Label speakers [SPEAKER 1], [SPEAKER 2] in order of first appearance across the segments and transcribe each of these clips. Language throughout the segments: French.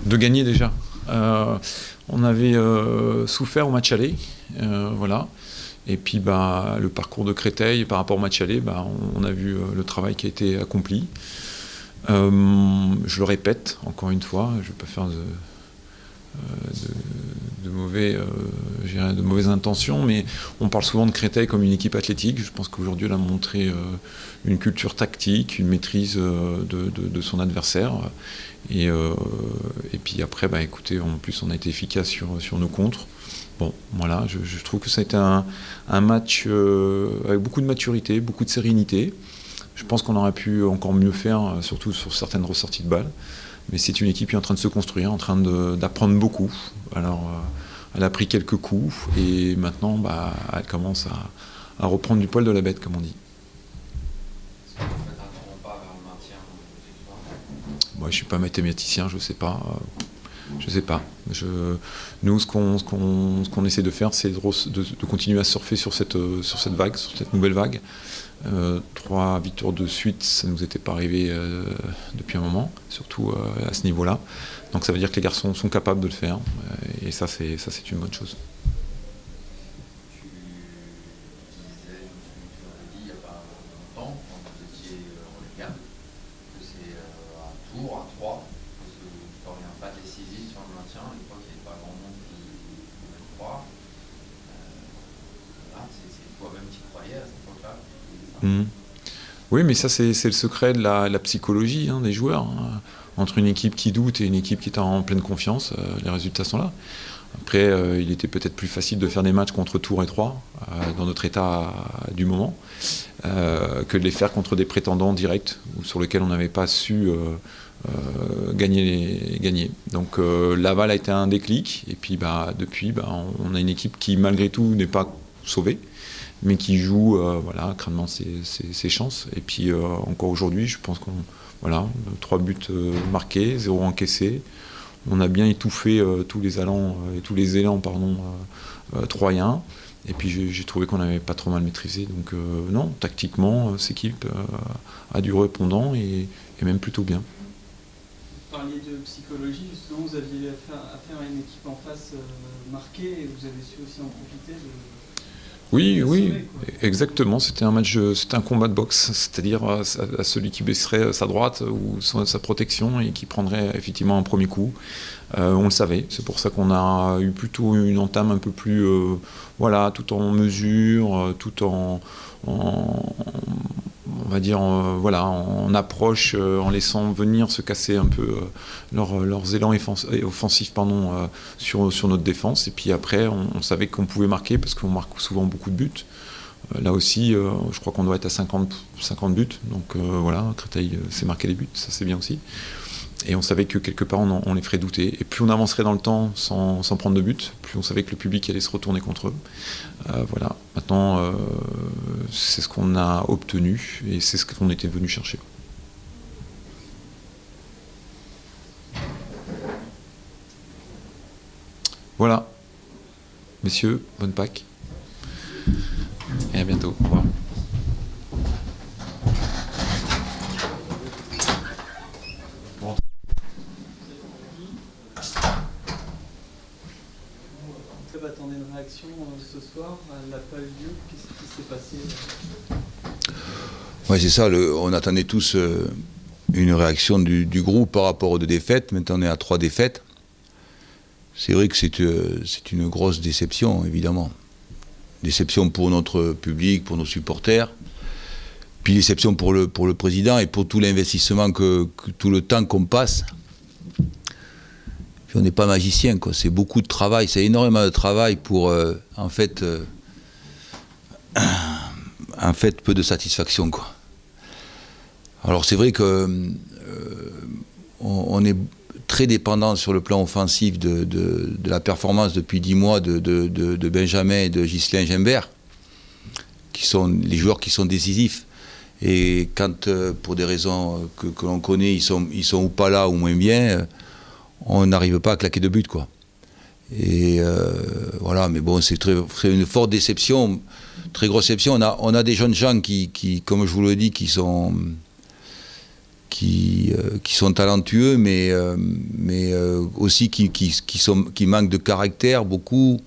[SPEAKER 1] De gagner déjà. On avait souffert au match aller, voilà. Et puis le parcours de Créteil par rapport au match aller, on a vu le travail qui a été accompli. Je le répète encore une fois, je ne vais pas faire de mauvaises intentions, mais on parle souvent de Créteil comme une équipe athlétique. Je pense qu'aujourd'hui elle a montré une culture tactique, une maîtrise de son adversaire. Et puis après, écoutez, en plus on a été efficace sur nos contres. Bon, voilà, je trouve que ça a été un match avec beaucoup de maturité, beaucoup de sérénité. Je pense qu'on aurait pu encore mieux faire, surtout sur certaines ressorties de balles. Mais c'est une équipe qui est en train de se construire, en train d'apprendre beaucoup. Alors, elle a pris quelques coups et maintenant, elle commence à reprendre du poil de la bête, comme on dit. Moi, je ne suis pas mathématicien, je ne sais pas. Nous, ce qu'on essaie de faire, c'est de continuer à surfer sur cette vague, sur cette nouvelle vague. 3 victoires de suite, ça ne nous était pas arrivé depuis un moment, surtout à ce niveau-là. Donc ça veut dire que les garçons sont capables de le faire, et ça c'est une bonne chose. Oui, mais ça c'est le secret de la psychologie des joueurs. Entre une équipe qui doute et une équipe qui est en pleine confiance, les résultats sont là. Après, il était peut-être plus facile de faire des matchs contre Tours et Troyes, dans notre état du moment, que de les faire contre des prétendants directs, sur lesquels on n'avait pas su gagner. Donc Laval a été un déclic, et puis depuis, on a une équipe qui malgré tout n'est pas sauvée, mais qui joue crânement ses chances. Et puis encore aujourd'hui, je pense qu'on 3 buts marqués, 0 encaissés. On a bien étouffé tous les élans troyens. Et puis j'ai trouvé qu'on n'avait pas trop mal maîtrisé. Donc non, tactiquement, cette équipe a du répondant et même plutôt bien.
[SPEAKER 2] Vous parliez de psychologie, justement, vous aviez affaire à une équipe en face marquée et vous avez su aussi en profiter
[SPEAKER 1] Oui, exactement. C'était un combat de boxe, c'est-à-dire à celui qui baisserait sa droite ou sa protection et qui prendrait effectivement un premier coup. On le savait. C'est pour ça qu'on a eu plutôt une entame un peu plus, tout en mesure, tout en approche, en laissant venir se casser un peu leurs élans offensifs sur notre défense. Et puis après, on savait qu'on pouvait marquer parce qu'on marque souvent beaucoup de buts. Là aussi, je crois qu'on doit être à 50 buts. Donc Créteil s'est marqué les buts, ça c'est bien aussi. Et on savait que quelque part on les ferait douter. Et plus on avancerait dans le temps sans prendre de but, plus on savait que le public allait se retourner contre eux. Maintenant, c'est ce qu'on a obtenu et c'est ce qu'on était venu chercher. Voilà. Messieurs, bonne Pâques. Et à bientôt. Au revoir.
[SPEAKER 2] Attendez une réaction ce soir, elle n'a pas eu lieu, qu'est-ce qui s'est passé?
[SPEAKER 3] Oui, c'est ça, on attendait tous une réaction du groupe par rapport aux 2 défaites. Maintenant on est à 3 défaites. C'est vrai que c'est une grosse déception, évidemment. Déception pour notre public, pour nos supporters, puis déception pour le président et pour tout l'investissement, tout le temps qu'on passe. Puis on n'est pas magicien, quoi. C'est beaucoup de travail, c'est énormément de travail pour en fait peu de satisfaction, quoi. Alors c'est vrai que on est très dépendant sur le plan offensif de la performance depuis 10 mois de Benjamin et de Ghislain Gimbert, qui sont les joueurs qui sont décisifs. Et quand pour des raisons que l'on connaît, ils sont ou pas là ou moins bien, on n'arrive pas à claquer de but, quoi. Et mais bon, c'est une forte déception, très grosse déception. On a des jeunes gens qui, comme je vous le dis, qui sont sont talentueux, mais aussi qui manquent de caractère beaucoup.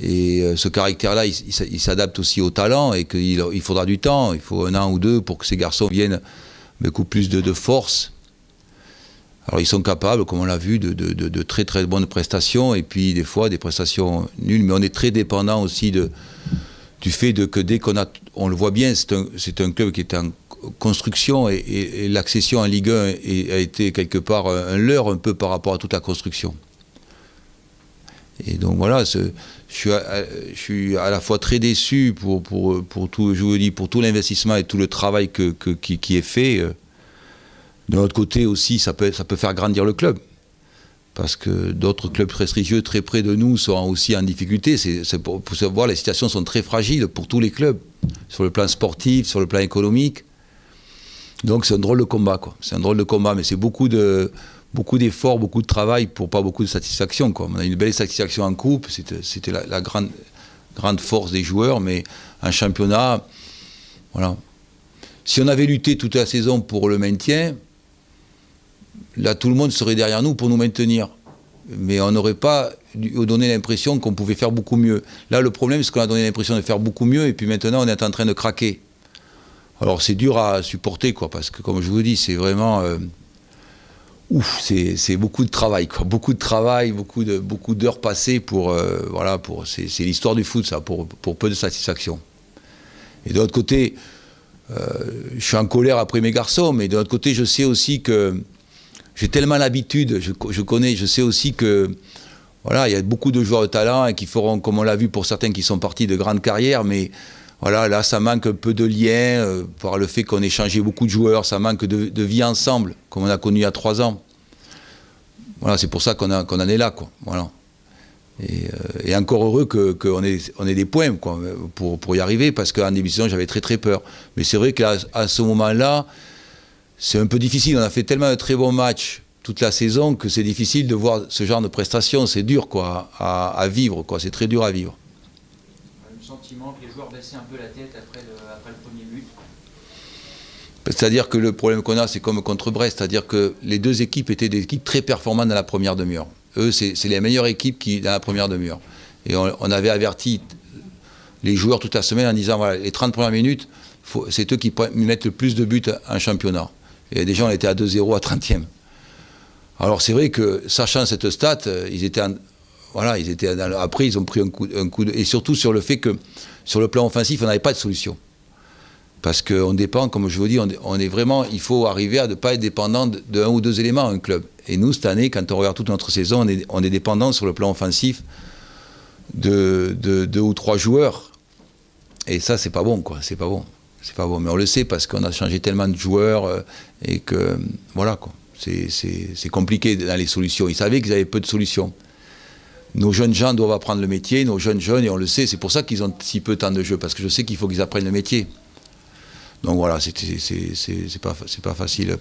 [SPEAKER 3] Et ce caractère-là, il s'adapte aussi au talent, et qu'il faudra du temps. Il faut 1 an ou 2 pour que ces garçons viennent beaucoup plus de force. Alors ils sont capables, comme on l'a vu, de très très bonnes prestations, et puis des fois des prestations nulles, mais on est très dépendant aussi du fait que dès on le voit bien, c'est un club qui est en construction, et l'accession en Ligue 1 a été quelque part un leurre un peu par rapport à toute la construction. Et donc voilà, je suis à la fois très déçu pour tout, je vous dis, pour tout l'investissement et tout le travail qui est fait. De l'autre côté aussi, ça peut faire grandir le club. Parce que d'autres clubs prestigieux très près de nous sont aussi en difficulté. Pour voir, les situations sont très fragiles pour tous les clubs, sur le plan sportif, sur le plan économique. Donc c'est un drôle de combat, quoi. C'est un drôle de combat, mais c'est beaucoup d'efforts, beaucoup de travail pour pas beaucoup de satisfaction, quoi. On a une belle satisfaction en coupe, c'était la grande force des joueurs, mais en championnat, voilà. Si on avait lutté toute la saison pour le maintien, là tout le monde serait derrière nous pour nous maintenir. Mais on n'aurait pas donné l'impression qu'on pouvait faire beaucoup mieux. Là le problème, c'est qu'on a donné l'impression de faire beaucoup mieux, et puis maintenant on est en train de craquer. Alors c'est dur à supporter, quoi, parce que comme je vous dis, c'est vraiment... c'est beaucoup de travail, quoi. Beaucoup de travail, beaucoup d'heures passées c'est l'histoire du foot, ça, pour peu de satisfaction. Et de l'autre côté, je suis en colère après mes garçons, mais de l'autre côté, je sais aussi que j'ai tellement l'habitude, je sais aussi que voilà, il y a beaucoup de joueurs de talent et qui feront, comme on l'a vu pour certains qui sont partis, de grandes carrières, mais voilà, là ça manque un peu de lien par le fait qu'on ait changé beaucoup de joueurs, ça manque de vie ensemble, comme on a connu il y a 3 ans. Voilà, c'est pour ça qu'on en est là, quoi. Voilà. Et encore heureux qu'on ait des points, quoi, pour y arriver, parce qu'en début de saison, j'avais très très peur. Mais c'est vrai qu'à ce moment-là, c'est un peu difficile. On a fait tellement de très bons matchs toute la saison que c'est difficile de voir ce genre de prestations. C'est dur, quoi, à vivre, quoi. C'est très dur à vivre.
[SPEAKER 4] Le sentiment que les joueurs baissaient un peu la tête après le premier but.
[SPEAKER 3] C'est-à-dire que le problème qu'on a, c'est comme contre Brest, c'est-à-dire que les 2 équipes étaient des équipes très performantes dans la première demi-heure. Eux, c'est les meilleures équipes dans la première demi-heure. Et on avait averti les joueurs toute la semaine en disant, voilà, les 30 premières minutes, c'est eux qui mettent le plus de buts en championnat. Et déjà, on était à 2-0 à 30e. Alors c'est vrai que, sachant cette stat, après, ils ont pris un coup et surtout sur le fait que, sur le plan offensif, on n'avait pas de solution. Parce qu'on dépend, comme je vous dis, on est vraiment, il faut arriver à ne pas être dépendant de 1 ou 2 éléments, un club. Et nous, cette année, quand on regarde toute notre saison, on est dépendant sur le plan offensif de 2 ou 3 joueurs. Et ça, c'est pas bon, quoi. C'est pas bon. Mais on le sait parce qu'on a changé tellement de joueurs et que, voilà, quoi. C'est compliqué dans les solutions. Ils savaient qu'ils avaient peu de solutions. Nos jeunes gens doivent apprendre le métier, nos jeunes, et on le sait, c'est pour ça qu'ils ont si peu de temps de jeu, parce que je sais qu'il faut qu'ils apprennent le métier. Donc voilà, c'est pas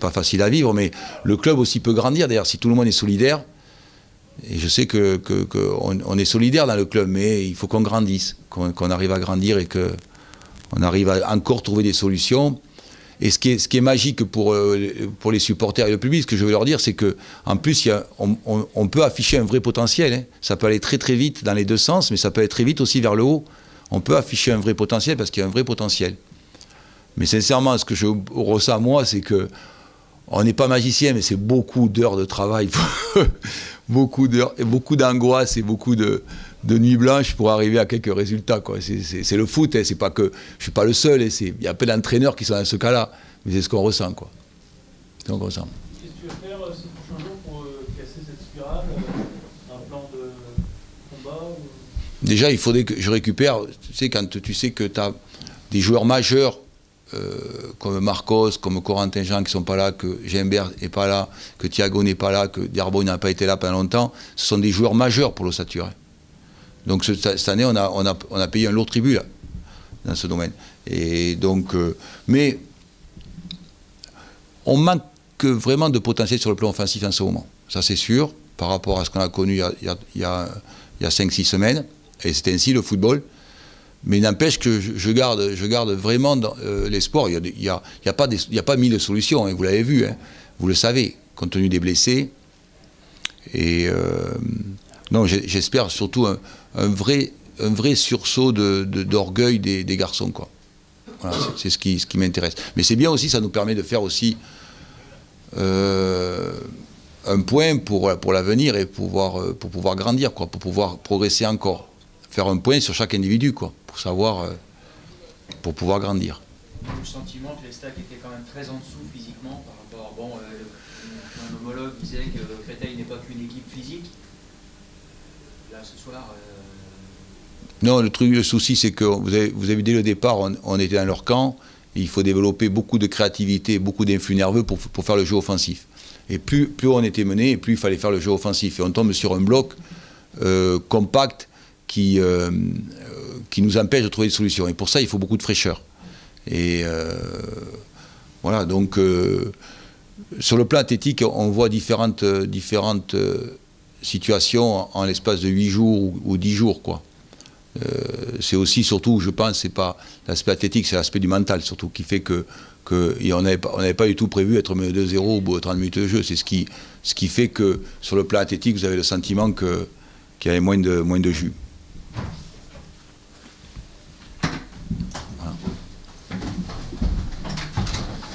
[SPEAKER 3] facile à vivre, mais le club aussi peut grandir. D'ailleurs, si tout le monde est solidaire, et je sais qu'on est solidaire dans le club, mais il faut qu'on grandisse, qu'on arrive à grandir et qu'on arrive à encore trouver des solutions. Et ce qui est magique pour les supporters et le public, ce que je veux leur dire, c'est qu'en plus, on peut afficher un vrai potentiel. Hein. Ça peut aller très très vite dans les 2 sens, mais ça peut aller très vite aussi vers le haut. On peut afficher un vrai potentiel parce qu'il y a un vrai potentiel. Mais sincèrement, ce que je ressens moi, c'est que on n'est pas magicien, mais c'est beaucoup d'heures de travail, beaucoup d'heures, et beaucoup d'angoisse et beaucoup de nuits blanches pour arriver à quelques résultats, quoi. C'est le foot, hein, c'est pas que je suis pas le seul, hein, il y a peu d'entraîneurs qui sont dans ce cas-là, mais c'est ce qu'on ressent, quoi. C'est ce qu'on ressent.
[SPEAKER 2] Qu'est-ce que tu vas faire ces prochains jours pour casser cette spirale, un plan de combat
[SPEAKER 3] Déjà, il faudrait que je récupère, tu sais, quand tu sais que tu as des joueurs majeurs comme Marcos, comme Corentin Jean qui ne sont pas là, que Gimbert n'est pas là, que Thiago n'est pas là, que Diarbo n'a pas été là pendant longtemps, ce sont des joueurs majeurs pour l'ossature. Donc cette année, on a payé un lourd tribut là, dans ce domaine. Et donc, mais on manque vraiment de potentiel sur le plan offensif en ce moment. Ça c'est sûr, par rapport à ce qu'on a connu il y a 5-6 semaines, et c'est ainsi le football. Mais il n'empêche que je garde vraiment l'espoir. Il n'y a pas 1000 solutions, hein, vous l'avez vu, hein, vous le savez, compte tenu des blessés. Et non, j'espère surtout un vrai sursaut d'orgueil des garçons, quoi. Voilà, c'est ce qui m'intéresse. Mais c'est bien aussi, ça nous permet de faire aussi un point pour l'avenir et pour pouvoir grandir, quoi, pour pouvoir progresser encore. Faire un point sur chaque individu, quoi, pour savoir, pour pouvoir grandir.
[SPEAKER 4] Le sentiment que les Stacks étaient quand même très en dessous physiquement par rapport, bon, un homologue disait que Créteil n'est pas qu'une équipe physique. Là, ce soir...
[SPEAKER 3] Non, le souci, c'est que vous avez vu dès le départ, on était dans leur camp, et il faut développer beaucoup de créativité, beaucoup d'influx nerveux pour faire le jeu offensif. Et plus on était mené, et plus il fallait faire le jeu offensif. Et on tombe sur un bloc compact qui nous empêche de trouver des solutions. Et pour ça, il faut beaucoup de fraîcheur. Et voilà, donc sur le plan athlétique, on voit différentes situations en l'espace de 8 jours ou 10 jours, quoi. C'est aussi, surtout, je pense, c'est pas l'aspect athlétique, c'est l'aspect du mental, surtout, qui fait on n'avait pas du tout prévu être mené 2-0 au bout de 30 minutes de jeu. C'est ce qui fait que, sur le plan athlétique, vous avez le sentiment qu'il y avait moins de jus.